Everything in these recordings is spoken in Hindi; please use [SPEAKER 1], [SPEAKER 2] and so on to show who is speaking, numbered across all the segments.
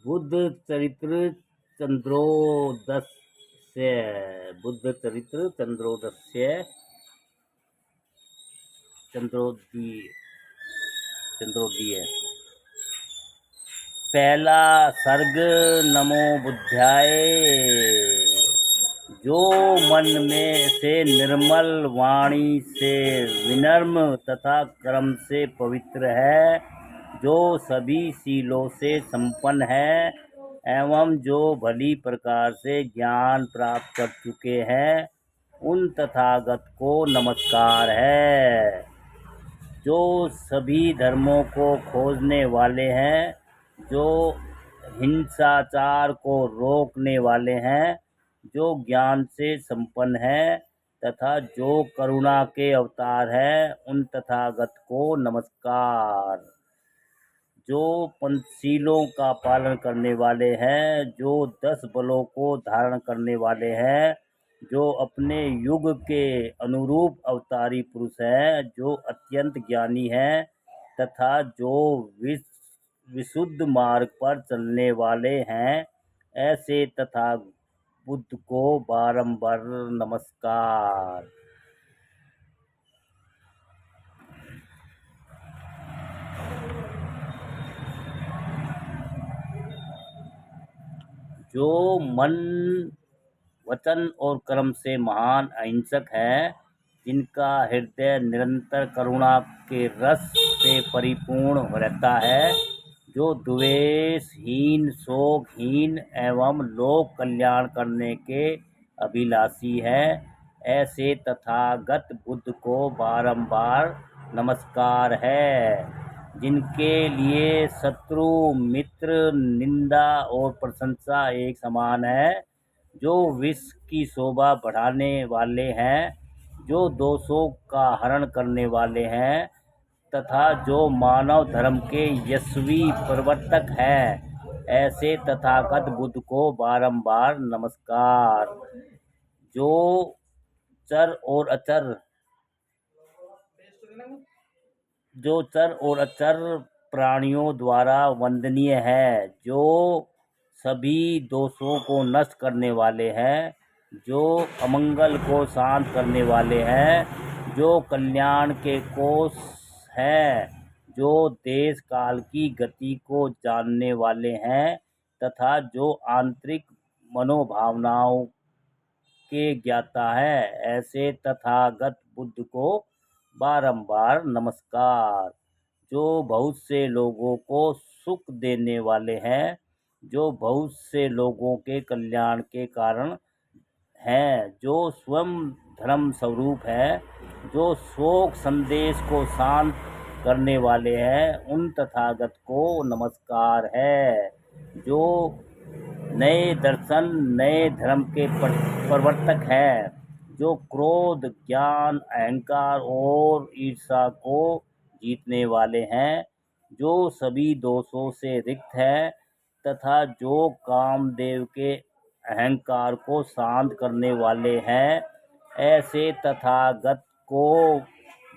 [SPEAKER 1] बुद्ध चरित्र चंद्रोदस्य बुद्ध चरित्र चंद्रोदय। पहला सर्ग। नमो बुद्धाय। जो मन में से निर्मल, वाणी से विनम्र तथा कर्म से पवित्र है, जो सभी शीलों से संपन्न है एवं जो भली प्रकार से ज्ञान प्राप्त कर चुके हैं, उन तथागत को नमस्कार है। जो सभी धर्मों को खोजने वाले हैं, जो हिंसाचार को रोकने वाले हैं, जो ज्ञान से संपन्न है तथा जो करुणा के अवतार है, उन तथागत को नमस्कार। जो पंचशीलों का पालन करने वाले हैं, जो 10 बलों को धारण करने वाले हैं, जो अपने युग के अनुरूप अवतारी पुरुष हैं, जो अत्यंत ज्ञानी हैं तथा जो विशुद्ध मार्ग पर चलने वाले हैं, ऐसे तथा बुद्ध को बारंबार नमस्कार। जो मन, वचन और कर्म से महान अहिंसक है, जिनका हृदय निरंतर करुणा के रस से परिपूर्ण रहता है, जो द्वेषहीन, शोकहीन एवं लोक कल्याण करने के अभिलाषी है, ऐसे तथागत बुद्ध को बारंबार नमस्कार है। जिनके लिए शत्रु, मित्र, निंदा और प्रशंसा एक समान है, जो विश्व की शोभा बढ़ाने वाले हैं, जो दोषों का हरण करने वाले हैं तथा जो मानव धर्म के यशस्वी प्रवर्तक हैं, ऐसे तथागत बुद्ध को बारंबार नमस्कार। जो चर और अचर प्राणियों द्वारा वंदनीय है, जो सभी दोषों को नष्ट करने वाले हैं, जो अमंगल को शांत करने वाले हैं, जो कल्याण के कोष हैं, जो देश काल की गति को जानने वाले हैं तथा जो आंतरिक मनोभावनाओं के ज्ञाता है, ऐसे तथागत बुद्ध को बारंबार नमस्कार। जो बहुत से लोगों को सुख देने वाले हैं, जो बहुत से लोगों के कल्याण के कारण हैं, जो स्वयं धर्म स्वरूप है, जो शोक संदेश को शांत करने वाले हैं, उन तथागत को नमस्कार है। जो नए दर्शन, नए धर्म के प्रवर्तक हैं, जो क्रोध, ज्ञान, अहंकार और ईर्ष्या को जीतने वाले हैं, जो सभी दोषों से रिक्त है तथा जो कामदेव के अहंकार को शांत करने वाले हैं, ऐसे तथागत को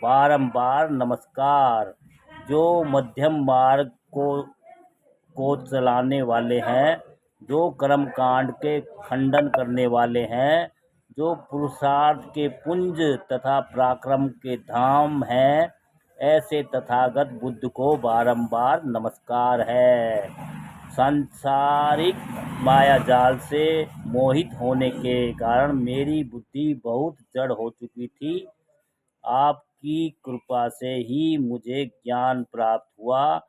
[SPEAKER 1] बारंबार नमस्कार। जो मध्यम मार्ग को चलाने वाले हैं, जो कर्म कांड के खंडन करने वाले हैं, जो पुरुषार्थ के पुंज तथा पराक्रम के धाम हैं, ऐसे तथागत बुद्ध को बारंबार नमस्कार है। सांसारिक मायाजाल से मोहित होने के कारण मेरी बुद्धि बहुत जड़ हो चुकी थी। आपकी कृपा से ही मुझे ज्ञान प्राप्त हुआ।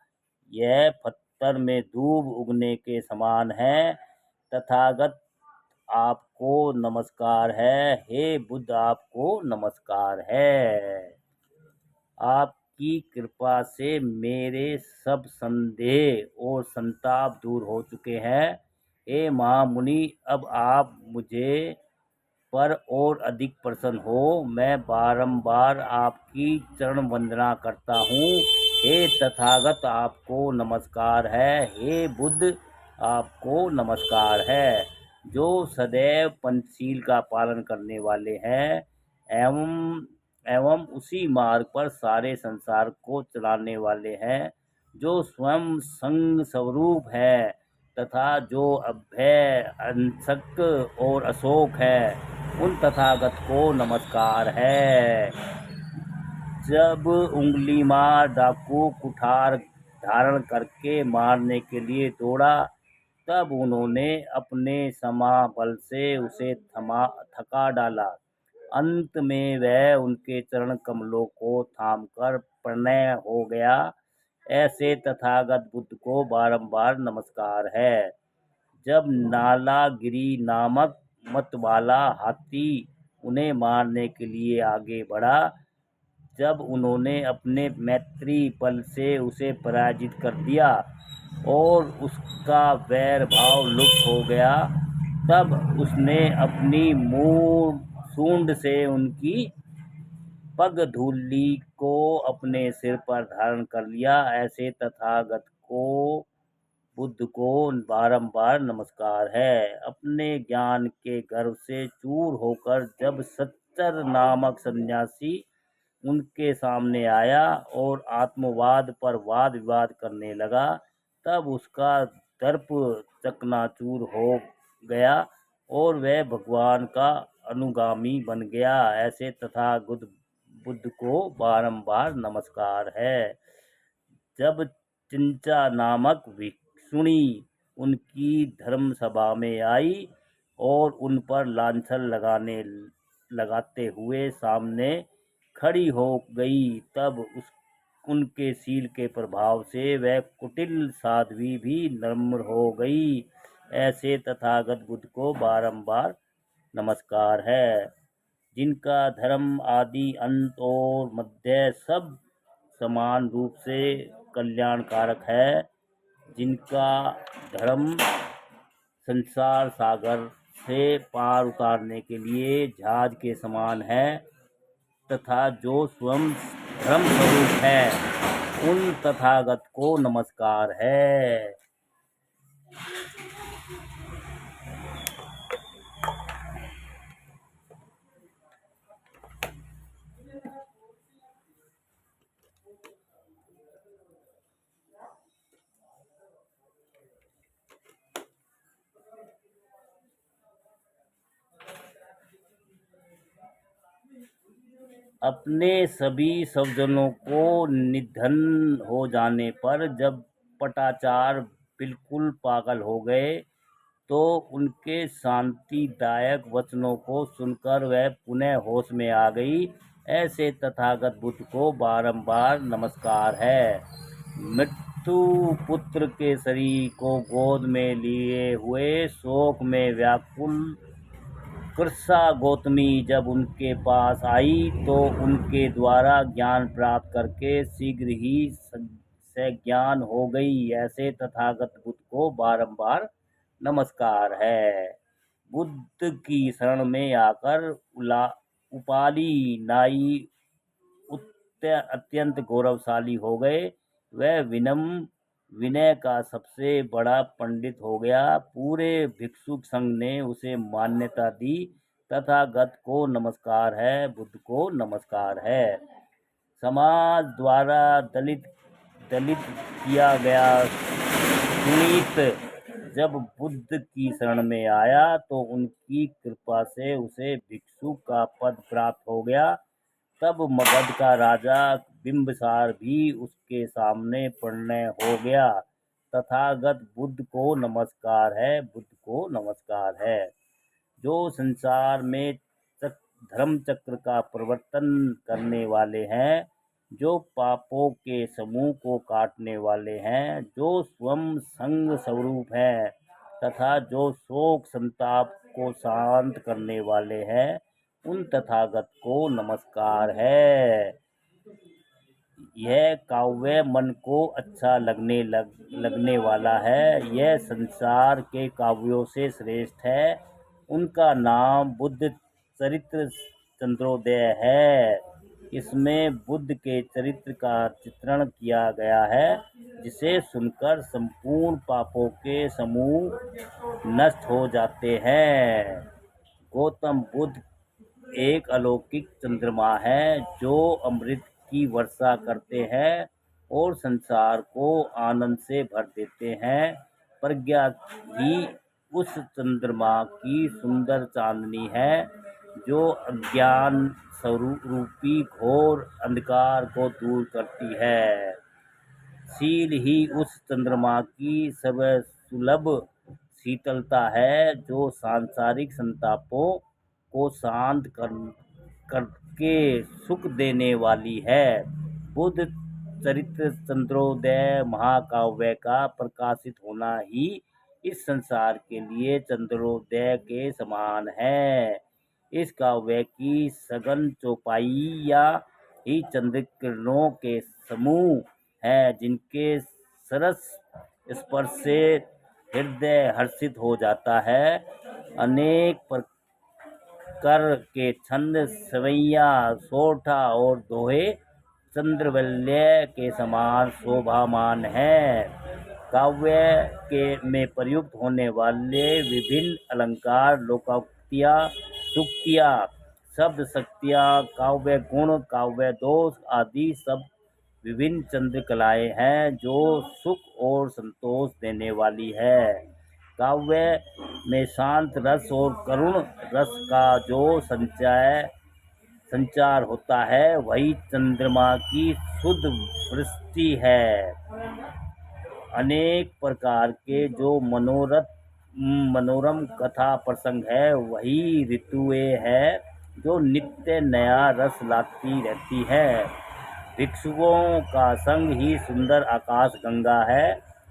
[SPEAKER 1] यह पत्थर में धूप उगने के समान है। तथागत आपको नमस्कार है। हे बुद्ध, आपको नमस्कार है। आपकी कृपा से मेरे सब संदेह और संताप दूर हो चुके हैं। हे महामुनि, अब आप मुझे पर और अधिक प्रसन्न हो। मैं बारंबार आपकी चरण वंदना करता हूँ। हे तथागत, आपको नमस्कार है। हे बुद्ध, आपको नमस्कार है। जो सदैव पंचशील का पालन करने वाले हैं एवं उसी मार्ग पर सारे संसार को चलाने वाले हैं, जो स्वयं संग स्वरूप है, तथा जो अभय, अंशक और अशोक है, उन तथागत को नमस्कार है। जब उंगलीमार डाकू कुठार धारण करके मारने के लिए दौड़ा, तब उन्होंने अपने समाबल से उसे थका डाला। अंत में वह उनके चरण कमलों को थामकर प्रणय हो गया। ऐसे तथागत बुद्ध को बारंबार नमस्कार है। जब नालागिरी नामक मतवाला हाथी उन्हें मारने के लिए आगे बढ़ा, जब उन्होंने अपने मैत्री बल से उसे पराजित कर दिया और उसका वैर भाव लुप्त हो गया, तब उसने अपनी सूंड से उनकी पगधूलि को अपने सिर पर धारण कर लिया। ऐसे तथागत को बुद्ध को बारंबार नमस्कार है। अपने ज्ञान के गर्व से चूर होकर जब सच्चर नामक सन्यासी उनके सामने आया और आत्मवाद पर वाद विवाद करने लगा, तब उसका दर्प चकनाचूर हो गया और वह भगवान का अनुगामी बन गया। ऐसे तथागत बुद्ध को बारंबार नमस्कार है। जब चिंचा नामक भिक्षुणी उनकी धर्म सभा में आई और उन पर लांछन लगाते हुए सामने खड़ी हो गई, तब उनके शील के प्रभाव से वह कुटिल साध्वी भी नम्र हो गई। ऐसे तथागत बुद्ध को बारंबार नमस्कार है। जिनका धर्म आदि अंत और मध्य सब समान रूप से कल्याणकारक है, जिनका धर्म संसार सागर से पार उतारने के लिए जहाज के समान है, तथा जो स्वयं धर्म स्वरूप है, उन तथागत को नमस्कार है। अपने सभी स्वजनों को निधन हो जाने पर जब पटाचार बिल्कुल पागल हो गए, तो उनके शांतिदायक वचनों को सुनकर वह पुनः होश में आ गई। ऐसे तथागत बुद्ध को बारंबार नमस्कार है। मृत्यु पुत्र के शरीर को गोद में लिए हुए शोक में व्याकुल कृष्णा गौतमी जब उनके पास आई, तो उनके द्वारा ज्ञान प्राप्त करके शीघ्र ही सज्ञान हो गई। ऐसे तथागत बुद्ध को बारंबार नमस्कार है। बुद्ध की शरण में आकर उपाली नाई अत्यंत गौरवशाली हो गए। वह विनय का सबसे बड़ा पंडित हो गया। पूरे भिक्षुक संघ ने उसे मान्यता दी। तथागत को नमस्कार है, बुद्ध को नमस्कार है। समाज द्वारा दलित किया गया सुनीत जब बुद्ध की शरण में आया, तो उनकी कृपा से उसे भिक्षु का पद प्राप्त हो गया। तब मगध का राजा बिंबिसार भी उसके सामने प्रणय हो गया। तथागत बुद्ध को नमस्कार है, बुद्ध को नमस्कार है। जो संसार में धर्म चक्र का परिवर्तन करने वाले हैं, जो पापों के समूह को काटने वाले हैं, जो स्वयं संग स्वरूप हैं, तथा जो शोक संताप को शांत करने वाले हैं, उन तथागत को नमस्कार है। यह काव्य मन को अच्छा लगने वाला है। यह संसार के काव्यों से श्रेष्ठ है। उनका नाम बुद्ध चरित्र चंद्रोदय है। इसमें बुद्ध के चरित्र का चित्रण किया गया है, जिसे सुनकर संपूर्ण पापों के समूह नष्ट हो जाते हैं। गौतम बुद्ध एक अलौकिक चंद्रमा है, जो अमृत की वर्षा करते हैं और संसार को आनंद से भर देते हैं। प्रज्ञा ही उस चंद्रमा की सुंदर चांदनी है जो अज्ञान स्वरूपी घोर अंधकार को दूर करती है। शील ही उस चंद्रमा की सर्वसुलभ शीतलता है जो सांसारिक संतापों को शांत करके सुख देने वाली है। बुद्ध चरित्र चंद्रोदय महाकाव्य का प्रकाशित होना ही इस संसार के लिए चंद्रोदय के समान है। इस काव्य की सघन चौपाइयाँ ही चंद्र किरणों के समूह है जिनके सरस स्पर्श से हृदय हर्षित हो जाता है। अनेक प्रकार के छंद, सवैयाँ, सोरठा और दोहे चंद्रवल्य के समान शोभामान हैं। काव्य में प्रयुक्त होने वाले विभिन्न अलंकार, लोकोक्तियाँ, सूक्तियाँ, शब्द शक्तियाँ, काव्य गुण, काव्य दोष आदि सब विभिन्न चंद्रकलाएँ हैं जो सुख और संतोष देने वाली है। काव्य में शांत रस और करुण रस का जो संचार होता है वही चंद्रमा की शुद्ध वृष्टि है। अनेक प्रकार के जो मनोरम कथा प्रसंग है वही ऋतुएं हैं जो नित्य नया रस लाती रहती है। भिक्षुओं का संग ही सुंदर आकाश गंगा है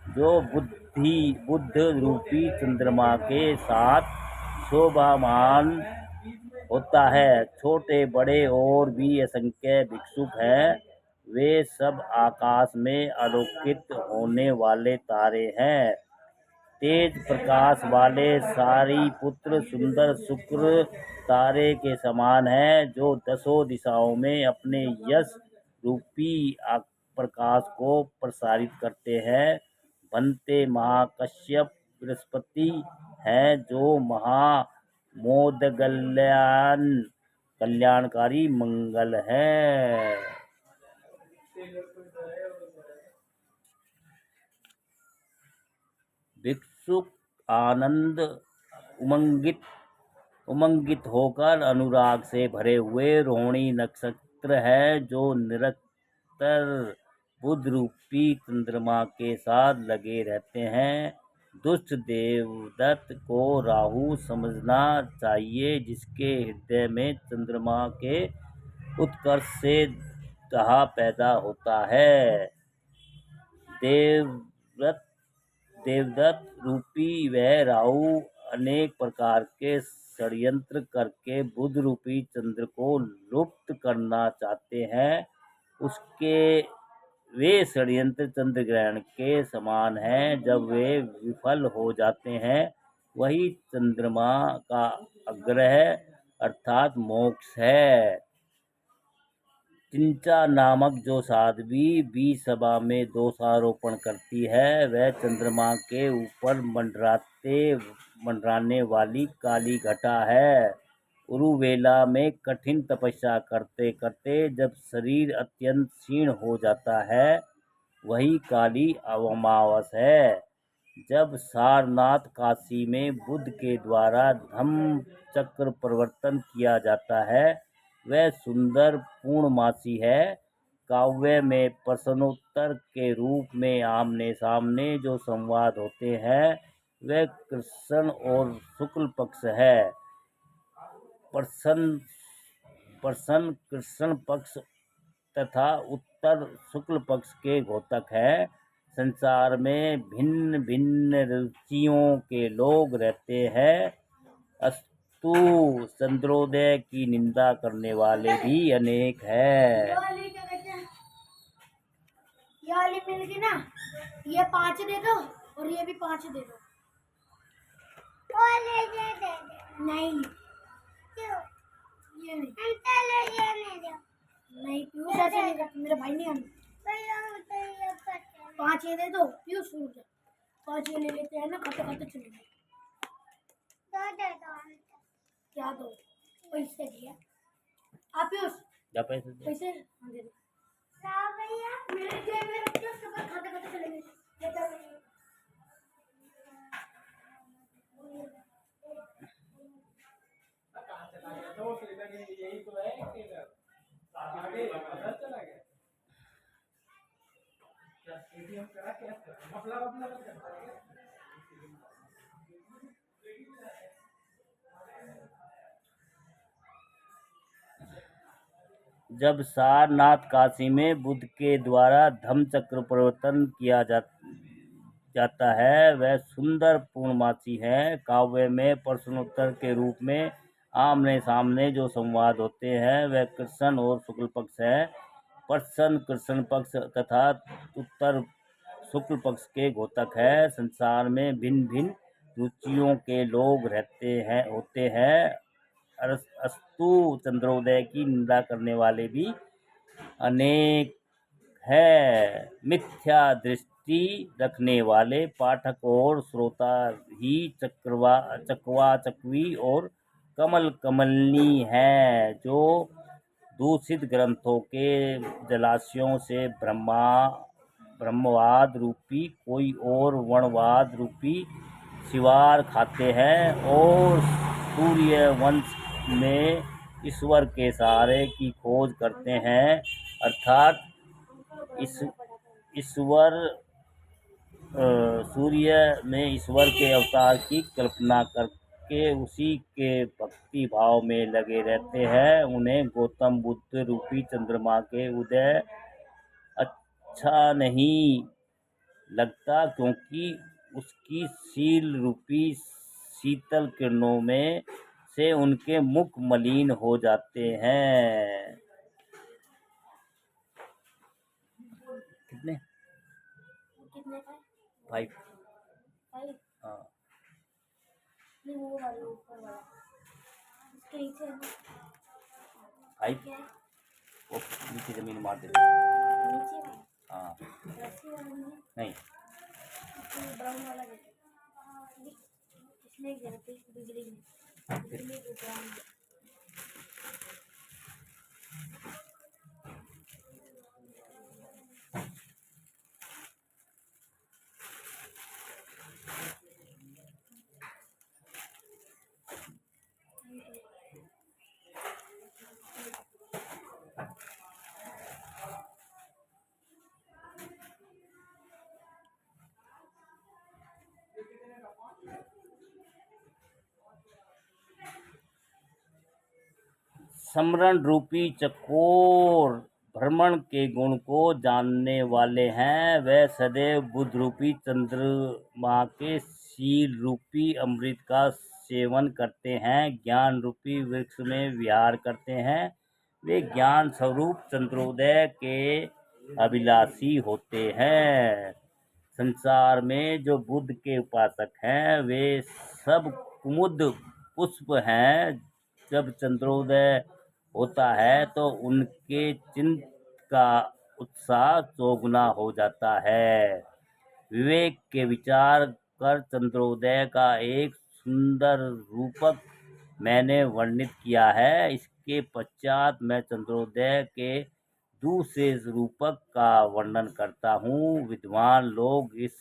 [SPEAKER 1] जो बुद्ध रूपी चंद्रमा के साथ शोभामान होता है। छोटे बड़े और भी असंख्य भिक्षुक हैं, वे सब आकाश में आलोकित होने वाले तारे हैं। तेज प्रकाश वाले सारिपुत्र सुंदर शुक्र तारे के समान हैं जो दसों दिशाओं में अपने यश रूपी प्रकाश को प्रसारित करते हैं। बनते महाकश्यप बृहस्पति हैं जो कल्याणकारी मंगल है। भिक्षुक आनंद उमंगित होकर अनुराग से भरे हुए रोहिणी नक्षत्र है जो निरंतर बुध रूपी चंद्रमा के साथ लगे रहते हैं। दुष्ट देवदत्त को राहु समझना चाहिए जिसके हृदय में चंद्रमा के उत्कर्ष से दाह पैदा होता है। देवदत्त रूपी वह राहु अनेक प्रकार के षड्यंत्र करके बुध रूपी चंद्र को लुप्त करना चाहते हैं। उसके वे षड्यंत्र चंद्र ग्रहण के समान हैं, जब वे विफल हो जाते हैं वही चंद्रमा का आग्रह अर्थात मोक्ष है। चिंचा नामक जो साध्वी सभा में दोषारोपण करती है वह चंद्रमा के ऊपर मंडराने वाली काली घटा है। उरुवेला में कठिन तपस्या करते करते जब शरीर अत्यंत क्षीण हो जाता है वही काली अमावस है। जब सारनाथ काशी में बुद्ध के द्वारा धम्म चक्र परिवर्तन किया जाता है वह सुंदर पूर्णमासी है। काव्य में प्रश्नोत्तर के रूप में आमने सामने जो संवाद होते हैं वह कृष्ण और शुक्ल पक्ष है। प्रश्न कृष्ण पक्ष तथा उत्तर शुक्ल पक्ष के घोतक है। संसार में भिन्न भिन्न रुचियों के लोग रहते हैं, अस्तु चंद्रोदय की निंदा करने वाले भी अनेक हैं।
[SPEAKER 2] ये वाली मिल गई ना, ये 5 दे दो और ये भी 5 दे दो। नहीं क्यों? ये नहीं पीयूष ऐसे नहीं करता, मेरा भाई नहीं आना। 5 ये दे दो पीयूष, 5 ये ले लेते हैं ना, खाते खाते चलेंगे। क्या दो? पैसे दिया आप पीयूष, पैसे हाँ दे दो। भैया मेरे जेब में रख दो, सब खाते खाते चलेंगे।
[SPEAKER 1] जब सारनाथ काशी में बुद्ध के द्वारा धम्म चक्र परिवर्तन किया जाता है, वह सुंदर पूर्णमासी है। काव्य में प्रश्नोत्तर के रूप में आमने सामने जो संवाद होते हैं वह कृष्ण और शुक्ल पक्ष है। प्रश्न कृष्ण पक्ष तथा उत्तर शुक्ल पक्ष के घोतक है। संसार में भिन्न भिन्न रुचियों के लोग होते हैं। अस्तु चंद्रोदय की निंदा करने वाले भी अनेक है। मिथ्या दृष्टि रखने वाले पाठक और श्रोता ही चकवा चकवी और कमल कमलनी है, जो दूषित ग्रंथों के जलाशयों से ब्रह्मवाद रूपी कोई और वर्णवाद रूपी शिवार खाते हैं और सूर्य वंश में ईश्वर के सहारे की खोज करते हैं, अर्थात सूर्य में ईश्वर के अवतार की कल्पना करके उसी के भक्ति भाव में लगे रहते हैं। उन्हें गौतम बुद्ध रूपी चंद्रमा के उदय अच्छा नहीं लगता, क्योंकि उसकी शील रूपी शीतल किरणों में से उनके मुख मलिन हो जाते हैं। कितने
[SPEAKER 2] का?
[SPEAKER 1] 5।
[SPEAKER 2] 5?
[SPEAKER 1] हाँ,
[SPEAKER 2] नहीं वो वाला ऊपर वाला इसके नीचे है ना
[SPEAKER 1] 5
[SPEAKER 2] क्या है?
[SPEAKER 1] वो नीचे जमीन मार देते हैं।
[SPEAKER 2] नीचे वाला
[SPEAKER 1] हाँ,
[SPEAKER 2] रस्सी वाला
[SPEAKER 1] नहीं
[SPEAKER 2] इसमें ब्राउन वाला देखो इसमें एक जलती बिजली में बिजली को ब्राउन
[SPEAKER 1] समरण रूपी चकोर भ्रमण के गुण को जानने वाले हैं। वे सदैव बुद्ध रूपी चंद्रमा के शील रूपी अमृत का सेवन करते हैं, ज्ञान रूपी वृक्ष में विहार करते हैं। वे ज्ञान स्वरूप चंद्रोदय के अभिलाषी होते हैं। संसार में जो बुद्ध के उपासक हैं वे सब कुमुद पुष्प हैं। जब चंद्रोदय होता है तो उनके चित्त का उत्साह चौगुना हो जाता है। विवेक के विचार कर चंद्रोदय का एक सुंदर रूपक मैंने वर्णित किया है। इसके पश्चात मैं चंद्रोदय के दूसरे रूपक का वर्णन करता हूँ। विद्वान लोग इस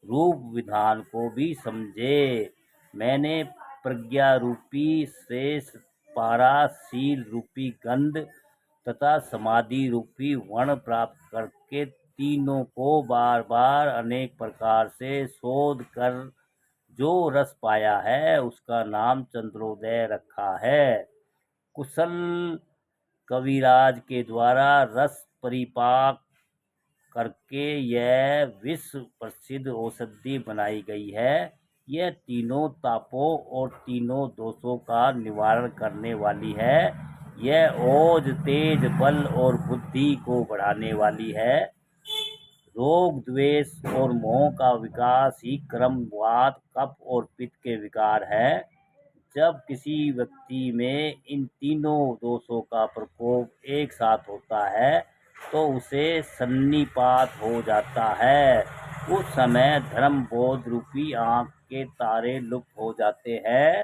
[SPEAKER 1] रूप विधान को भी समझे। मैंने प्रज्ञा रूपी श्रेष्ठ पारा, शील रूपी गंध तथा समाधि रूपी वर्ण प्राप्त करके तीनों को बार बार अनेक प्रकार से शोध कर जो रस पाया है उसका नाम चंद्रोदय रखा है। कुशल कविराज के द्वारा रस परिपाक करके यह विश्व प्रसिद्ध औषधि बनाई गई है। यह तीनों तापों और तीनों दोषों का निवारण करने वाली है। यह ओज, तेज, बल और बुद्धि को बढ़ाने वाली है। रोग, द्वेष और मोह का विकास ही क्रम, वात, कफ और पित्त के विकार है। जब किसी व्यक्ति में इन तीनों दोषों का प्रकोप एक साथ होता है तो उसे सन्निपात हो जाता है। उस समय धर्म बोध रूपी आँख के तारे लुप्त हो जाते हैं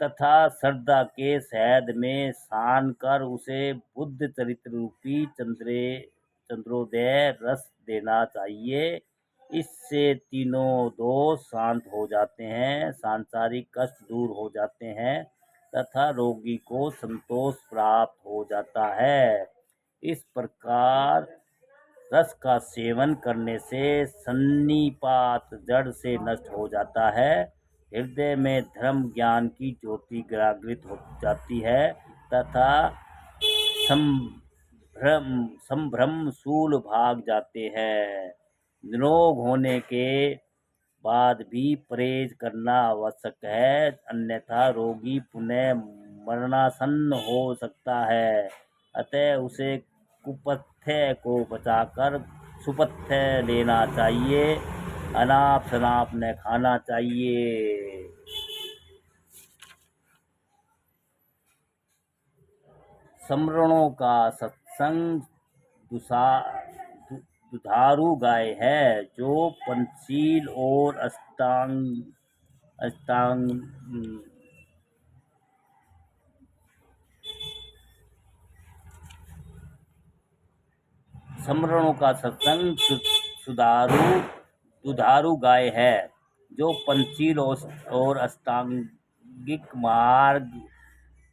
[SPEAKER 1] तथा श्रद्धा के शहद में सान कर उसे बुद्ध चरित्र रूपी चंद्रोदय रस देना चाहिए। इससे तीनों दोष शांत हो जाते हैं, सांसारिक कष्ट दूर हो जाते हैं तथा रोगी को संतोष प्राप्त हो जाता है। इस प्रकार रस का सेवन करने से सन्निपात जड़ से नष्ट हो जाता है। हृदय में धर्म ज्ञान की ज्योति जागृत हो जाती है तथा संभ्रम संभ्रम शूल भाग जाते हैं। निरोग होने के बाद भी परहेज करना आवश्यक है, अन्यथा रोगी पुनः मरणासन्न हो सकता है। अतः उसे कुपथ्य को बचाकर सुपथ्य लेना चाहिए। अनाप शनाप न खाना चाहिए। समरणों का सत्संग दुधारू गाय है जो पंचशील और अष्टांग समरणों का सत्संग दुधारू गाय है जो पंचशील और अष्टांगिक मार्ग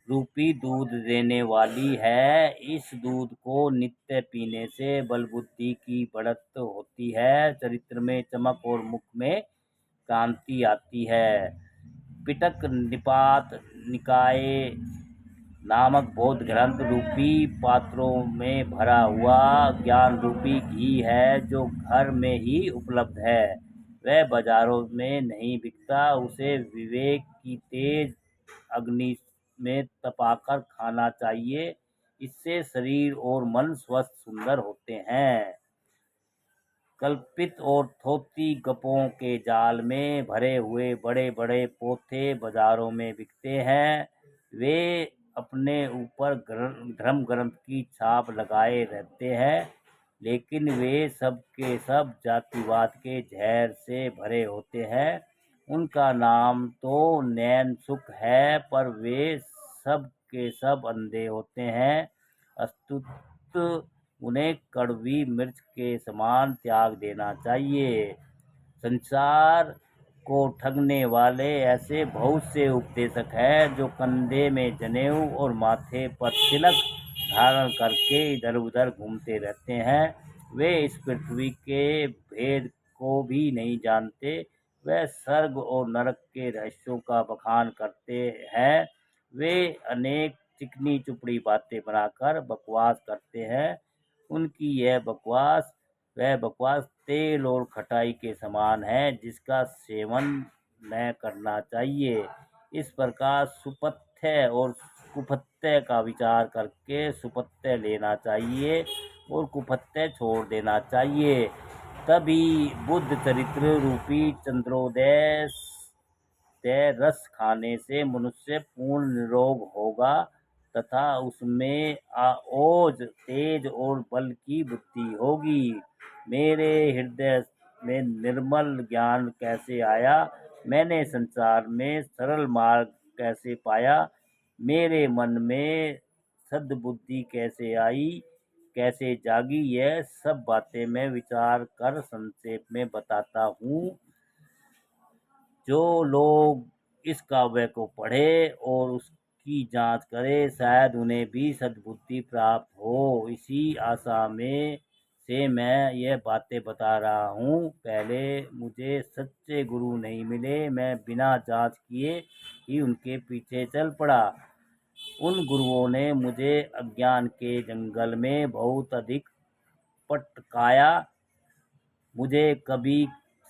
[SPEAKER 1] रूपी दूध देने वाली है। इस दूध को नित्य पीने से बल बुद्धि की बढ़त होती है, चरित्र में चमक और मुख में कांति आती है। पिटक निपात निकाय नामक बौद्ध ग्रंथ रूपी पात्रों में भरा हुआ ज्ञान रूपी घी है जो घर में ही उपलब्ध है, वह बाजारों में नहीं बिकता। उसे विवेक की तेज अग्नि में तपाकर खाना चाहिए, इससे शरीर और मन स्वस्थ सुंदर होते हैं। कल्पित और थोथी गपों के जाल में भरे हुए बड़े बड़े पोथे बाजारों में बिकते हैं। वे अपने ऊपर धर्म ग्रंथ की छाप लगाए रहते हैं, लेकिन वे सब के सब जातिवाद के जहर से भरे होते हैं। उनका नाम तो नैन सुख है, पर वे सब के सब अंधे होते हैं। अस्तुत उन्हें कड़वी मिर्च के समान त्याग देना चाहिए। संसार को ठगने वाले ऐसे बहुत से उपदेशक हैं जो कंधे में जनेऊ और माथे पर तिलक धारण करके इधर उधर घूमते रहते हैं। वे इस पृथ्वी के भेद को भी नहीं जानते। वह स्वर्ग और नरक के रहस्यों का बखान करते हैं। वे अनेक चिकनी चुपड़ी बातें बनाकर बकवास करते हैं। उनकी वह बकवास तेल और खटाई के समान है, जिसका सेवन न करना चाहिए। इस प्रकार सुपथ्य और कुपथ्य का विचार करके सुपथ्य लेना चाहिए और कुपथ्य छोड़ देना चाहिए। तभी बुद्ध चरित्र रूपी चंद्रोदय रस खाने से मनुष्य पूर्ण निरोग होगा तथा उसमें ओज, तेज और बल की बुद्धि होगी। मेरे हृदय में निर्मल ज्ञान कैसे आया, मैंने संसार में सरल मार्ग कैसे पाया, मेरे मन में सद्बुद्धि कैसे आई, कैसे जागी, यह सब बातें मैं विचार कर संक्षेप में बताता हूँ। जो लोग इस काव्य को पढ़े और उसकी जांच करे, शायद उन्हें भी सद्बुद्धि प्राप्त हो। इसी आशा में से मैं यह बातें बता रहा हूँ। पहले मुझे सच्चे गुरु नहीं मिले, मैं बिना जांच किए ही उनके पीछे चल पड़ा। उन गुरुओं ने मुझे अज्ञान के जंगल में बहुत अधिक पटकाया। मुझे कभी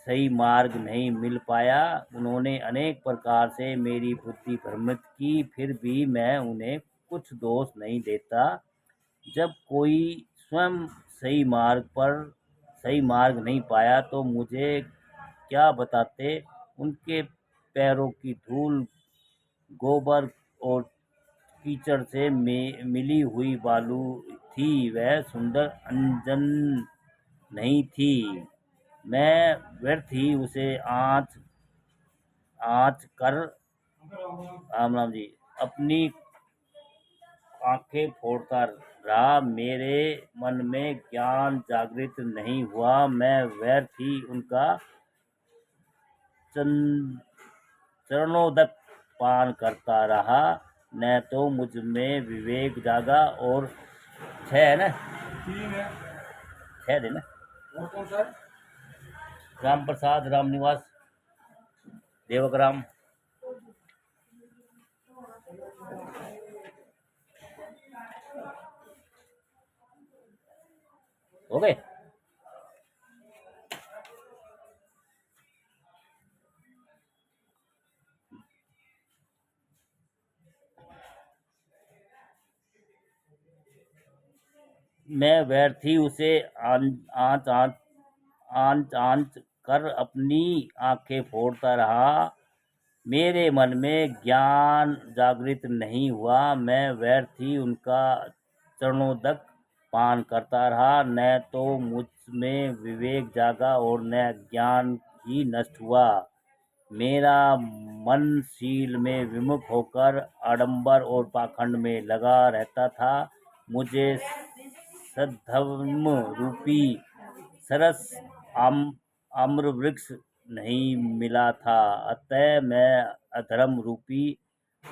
[SPEAKER 1] सही मार्ग नहीं मिल पाया। उन्होंने अनेक प्रकार से मेरी बुद्धि भ्रमित की, फिर भी मैं उन्हें कुछ दोष नहीं देता। जब कोई स्वयं सही मार्ग नहीं पाया तो मुझे क्या बताते। उनके पैरों की धूल, गोबर और कीचड़ से मिली हुई बालू थी, वह सुंदर अंजन नहीं थी। मैं व्यर्थ ही उसे आँच कर राम जी अपनी आंखें फोड़ता रहा। मेरे मन में ज्ञान जागृत नहीं हुआ। मैं व्यर्थ ही उनका चरणोदक पान करता रहा, न तो मुझ में विवेक जागा और 6 है ना 6 दिन है। राम प्रसाद, राम निवास, देवग्राम। हो गए। मैं व्यर्थी उसे आंच आंच आंच आंच कर अपनी आंखें फोड़ता रहा। मेरे मन में ज्ञान जागृत नहीं हुआ। मैं व्यर्थी उनका चरणोदक पान करता रहा। न तो मुझ में विवेक जागा और न ज्ञान ही नष्ट हुआ। मेरा मन शील में विमुख होकर आडंबर और पाखंड में लगा रहता था। मुझे सद्धर्म रूपी सरस आम्र वृक्ष नहीं मिला था, अतः मैं अधर्म रूपी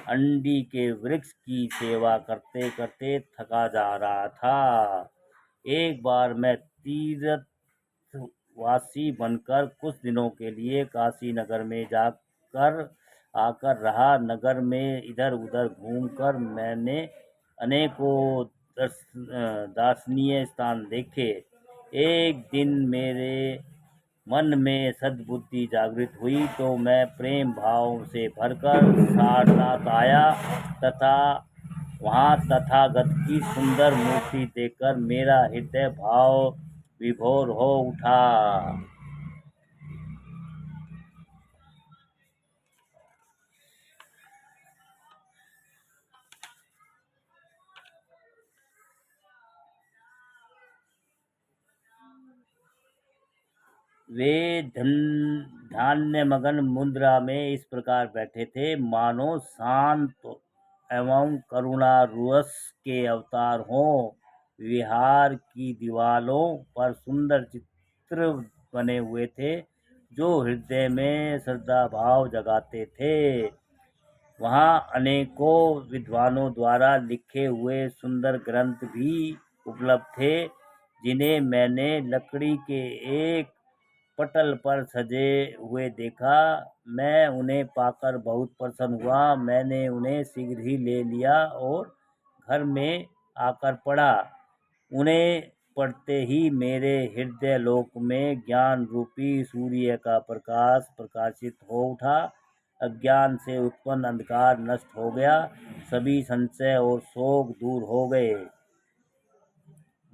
[SPEAKER 1] अंडी के वृक्ष की सेवा करते करते थका जा रहा था। एक बार मैं तीर्थवासी बनकर कुछ दिनों के लिए काशी नगर में जाकर आकर रहा। नगर में इधर उधर घूमकर मैंने अनेकों दर्शनीय स्थान देखे। एक दिन मेरे मन में सद्बुद्धि जागृत हुई तो मैं प्रेम भाव से भरकर सारनाथ आया तथा वहाँ तथागत की सुंदर मूर्ति देखकर मेरा हृदय भाव विभोर हो उठा। वे ध्यानमग्न मुद्रा में इस प्रकार बैठे थे मानो शांत एवं करुणा रस के अवतार हों। विहार की दीवालों पर सुंदर चित्र बने हुए थे जो हृदय में श्रद्धा भाव जगाते थे। वहाँ अनेकों विद्वानों द्वारा लिखे हुए सुंदर ग्रंथ भी उपलब्ध थे जिन्हें मैंने लकड़ी के एक पटल पर सजे हुए देखा। मैं उन्हें पाकर बहुत प्रसन्न हुआ। मैंने उन्हें शीघ्र ही ले लिया और घर में आकर पढ़ा। उन्हें पढ़ते ही मेरे हृदय लोक में ज्ञान रूपी सूर्य का प्रकाश प्रकाशित हो उठा। अज्ञान से उत्पन्न अंधकार नष्ट हो गया। सभी संशय और शोक दूर हो गए।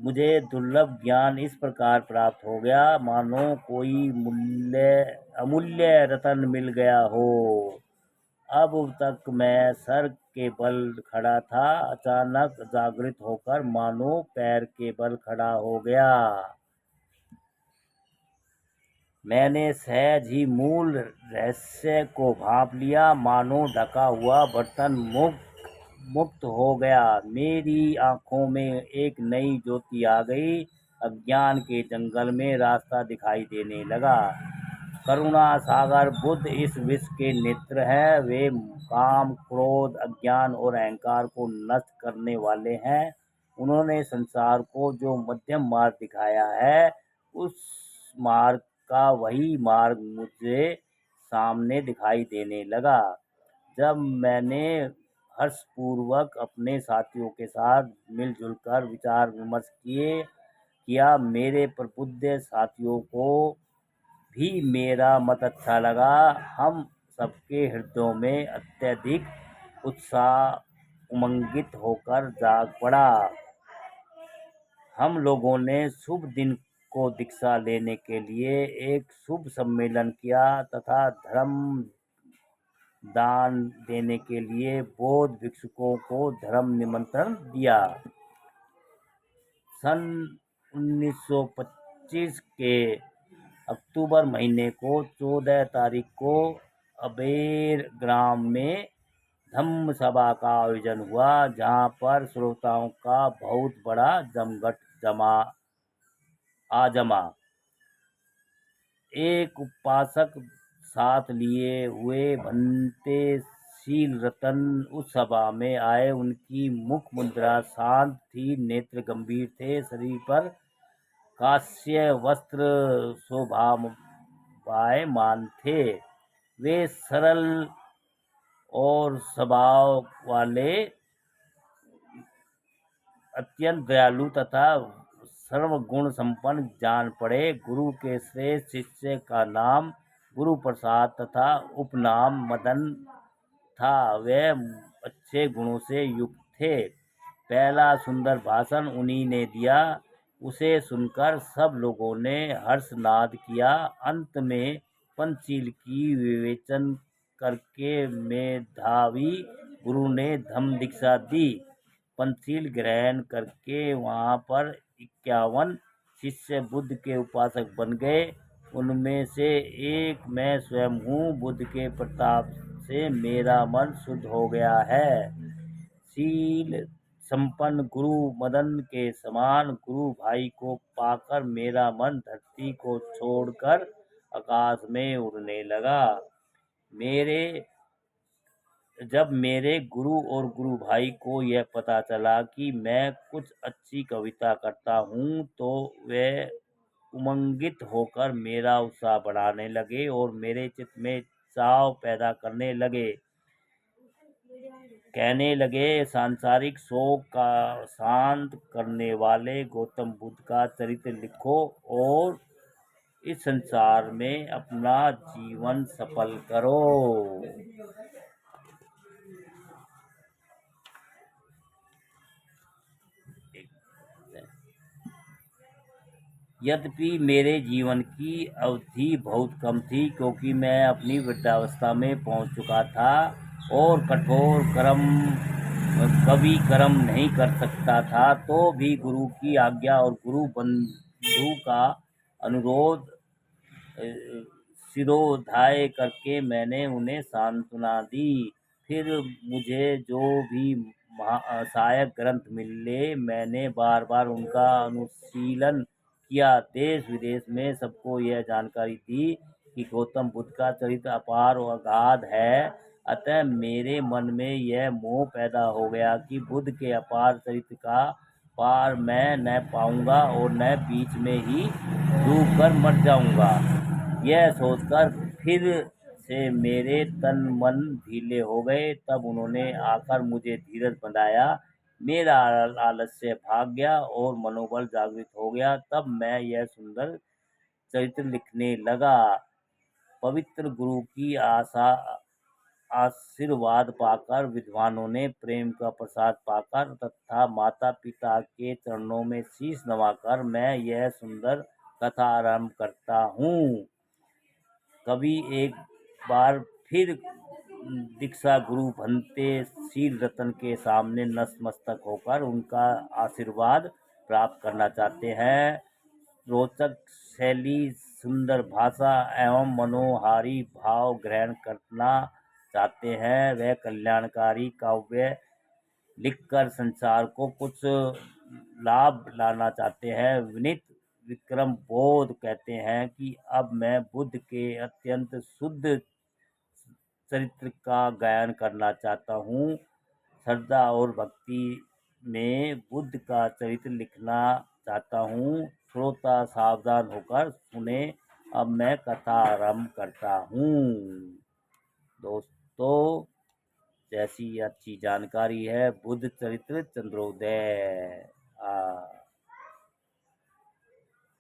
[SPEAKER 1] मुझे दुर्लभ ज्ञान इस प्रकार प्राप्त हो गया मानो कोई अमूल्य रतन मिल गया हो। अब तक मैं सर के बल खड़ा था, अचानक जागृत होकर मानो पैर के बल खड़ा हो गया। मैंने सहज ही मूल रहस्य को भांप लिया। मानो ढका हुआ बर्तन मुक्त हो गया। मेरी आंखों में एक नई ज्योति आ गई। अज्ञान के जंगल में रास्ता दिखाई देने लगा। करुणा सागर बुद्ध इस विश्व के नेत्र हैं। वे काम, क्रोध, अज्ञान और अहंकार को नष्ट करने वाले हैं। उन्होंने संसार को जो मध्यम मार्ग दिखाया है उस मार्ग का वही मार्ग मुझे सामने दिखाई देने लगा। जब मैंने हर्षपूर्वक अपने साथियों के साथ मिलजुल कर विचार विमर्श किया, मेरे प्रबुद्ध साथियों को भी मेरा मत अच्छा लगा। हम सबके हृदयों में अत्यधिक उत्साह उमंगित होकर जाग पड़ा। हम लोगों ने शुभ दिन को दीक्षा लेने के लिए एक शुभ सम्मेलन किया तथा धर्म दान देने के लिए बौद्ध भिक्षुकों को धर्म निमंत्रण दिया। सन 1925 के अक्टूबर महीने को 14 तारीख को अबेर ग्राम में धम्म सभा का आयोजन हुआ जहां पर श्रोताओं का बहुत बड़ा जमघट जमा। एक उपासक साथ लिए हुए भंते शील रतन उस सभा में आए। उनकी मुख मुद्रा शांत थी, नेत्र गंभीर थे, शरीर पर कांस्य वस्त्र शोभायमान थे। वे सरल और स्वभाव वाले, अत्यंत दयालु तथा सर्वगुण संपन्न जान पड़े। गुरु के श्रेष्ठ शिष्य का नाम गुरु प्रसाद तथा उपनाम मदन था। वे अच्छे गुणों से युक्त थे। पहला सुंदर भाषण उन्हीं ने दिया। उसे सुनकर सब लोगों ने हर्षनाद किया। अंत में पंचशील की विवेचन करके मेधावी गुरु ने धम्म दीक्षा दी। पंचशील ग्रहण करके वहाँ पर 51 शिष्य बुद्ध के उपासक बन गए। उनमें से एक मैं स्वयं हूँ। बुद्ध के प्रताप से मेरा मन शुद्ध हो गया है। शील संपन्न गुरु मदन के समान गुरु भाई को पाकर मेरा मन धरती को छोड़कर आकाश में उड़ने लगा। जब मेरे गुरु और गुरु भाई को यह पता चला कि मैं कुछ अच्छी कविता करता हूँ तो वे उमंगित होकर मेरा उत्साह बढ़ाने लगे और मेरे चित्त में चाव पैदा करने लगे। कहने लगे, सांसारिक शोक का शांत करने वाले गौतम बुद्ध का चरित्र लिखो और इस संसार में अपना जीवन सफल करो। यद्यपि मेरे जीवन की अवधि बहुत कम थी, क्योंकि मैं अपनी वृद्धावस्था में पहुंच चुका था और कठोर कभी कर्म नहीं कर सकता था, तो भी गुरु की आज्ञा और गुरु बंधु का अनुरोध शिरोधार्य करके मैंने उन्हें सांत्वना दी। फिर मुझे जो भी सहायक ग्रंथ मिले, मैंने बार बार उनका अनुशीलन किया। देश विदेश में सबको यह जानकारी दी कि गौतम बुद्ध का चरित्र अपार और अगाध है। अतः मेरे मन में यह मोह पैदा हो गया कि बुद्ध के अपार चरित्र का पार मैं न पाऊंगा और न बीच में ही डूब कर मर जाऊंगा। यह सोचकर फिर से मेरे तन मन ढीले हो गए। तब उन्होंने आकर मुझे धीरज बंधाया। मेरा आलस्य भाग गया और मनोबल जागृत हो गया। तब मैं यह सुंदर चरित्र लिखने लगा। पवित्र गुरु की आशीर्वाद पाकर, विद्वानों ने प्रेम का प्रसाद पाकर तथा माता पिता के चरणों में शीश नवाकर मैं यह सुंदर कथा आरंभ करता हूँ। कभी एक बार फिर दीक्षा गुरु भंते शील रतन के सामने नतमस्तक होकर उनका आशीर्वाद प्राप्त करना चाहते हैं। रोचक शैली, सुंदर भाषा एवं मनोहारी भाव ग्रहण करना चाहते हैं। वह कल्याणकारी काव्य लिखकर संसार को कुछ लाभ लाना चाहते हैं। विनीत विक्रम बोध कहते हैं कि अब मैं बुद्ध के अत्यंत शुद्ध चरित्र का गायन करना चाहता हूँ। श्रद्धा और भक्ति में बुद्ध का चरित्र लिखना चाहता हूँ। श्रोता सावधान होकर सुने। अब मैं कथा आरंभ करता हूँ। दोस्तों, जैसी अच्छी जानकारी है बुद्ध चरित्र चंद्रोदय।